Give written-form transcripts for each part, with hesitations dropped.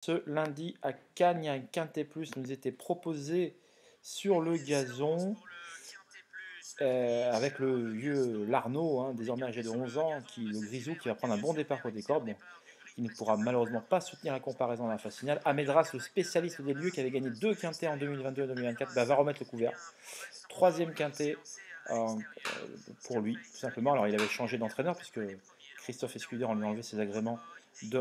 Ce lundi à Cannes, il y a un quintet plus nous était proposé sur le gazon avec le vieux Larnaud, hein, désormais âgé de 11 ans, le Grisou, qui va prendre un bon départ côté corde, bon, qui ne pourra malheureusement pas soutenir la comparaison dans la phase finale. Amedras, le spécialiste des lieux, qui avait gagné 2 quintets en 2022 et 2024, va remettre le couvert. Troisième quintet pour lui, tout simplement. Alors il avait changé d'entraîneur, puisque Christophe Escuder, on lui a enlevé ses agréments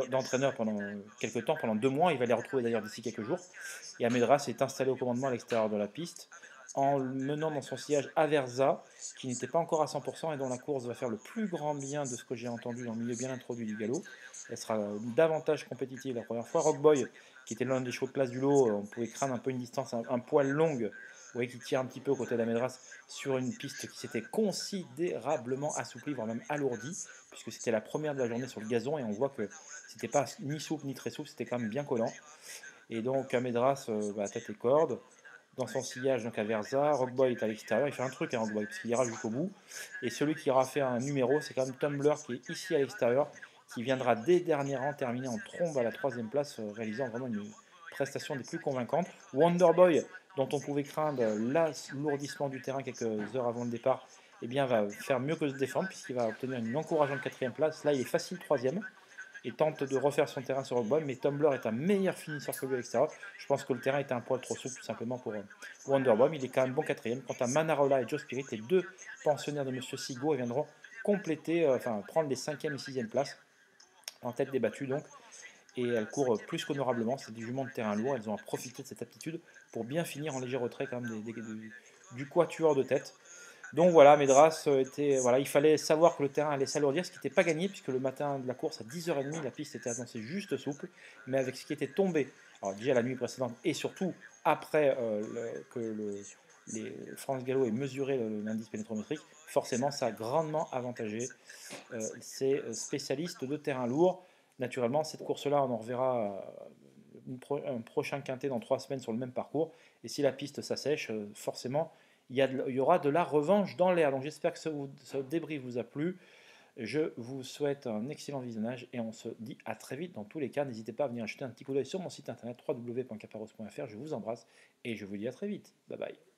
d'entraîneur pendant quelques temps, pendant 2 mois. Il va les retrouver d'ailleurs d'ici quelques jours. Et Amedras est installé au commandement à l'extérieur de la piste, en menant dans son sillage Aversa, qui n'était pas encore à 100% et dont la course va faire le plus grand bien de ce que j'ai entendu dans le milieu bien introduit du galop. Elle sera davantage compétitive la première fois. Rockboy, qui était l'un des chevaux de place du lot, on pouvait craindre un peu une distance un poil longue, vous voyez, qui tire un petit peu aux côtés d'Amedras sur une piste qui s'était considérablement assouplie, voire même alourdie, puisque c'était la première de la journée sur le gazon, et on voit que c'était pas ni souple ni très souple, c'était quand même bien collant. Et donc Amedras, tête et corde, dans son sillage donc à Verza, Rockboy est à l'extérieur, il fait un truc à Rockboy, parce qu'il ira jusqu'au bout, et celui qui aura fait un numéro, c'est quand même Tumblr qui est ici à l'extérieur, qui viendra dès dernier rang terminer en trombe à la troisième place, réalisant vraiment une prestation des plus convaincantes. Wonderboy, dont on pouvait craindre l'alourdissement du terrain quelques heures avant le départ, eh bien, va faire mieux que se défendre, puisqu'il va obtenir une encourageante quatrième place. Là, il est facile troisième et tente de refaire son terrain sur Rockboy, mais Tumblr est un meilleur finisseur que lui à l'extérieur. Je pense que le terrain était un poil trop souple tout simplement pour Wonderboy, mais il est quand même bon quatrième. Quant à Manarola et Joe Spirit, les deux pensionnaires de Monsieur Sigo, viendront compléter, prendre les 5e et 6e places en tête des battues donc, et elles courent plus qu'honorablement, c'est des juments de terrain lourd, elles ont profité de cette aptitude pour bien finir en léger retrait quand même du quatuor de tête. Donc voilà, Medras voilà, il fallait savoir que le terrain allait s'alourdir, ce qui n'était pas gagné, puisque le matin de la course à 10h30, la piste était annoncée juste souple, mais avec ce qui était tombé, alors déjà la nuit précédente, et surtout après les France Gallo ait mesuré l'indice pénétrométrique, forcément ça a grandement avantagé ces spécialistes de terrain lourd. Naturellement, cette course-là, on en reverra un prochain quintet dans 3 semaines sur le même parcours. Et si la piste s'assèche, forcément, il y aura de la revanche dans l'air. Donc j'espère que ce débrief vous a plu. Je vous souhaite un excellent visionnage et on se dit à très vite dans tous les cas. N'hésitez pas à venir jeter un petit coup d'œil sur mon site internet www.caparos.fr. Je vous embrasse et je vous dis à très vite. Bye bye.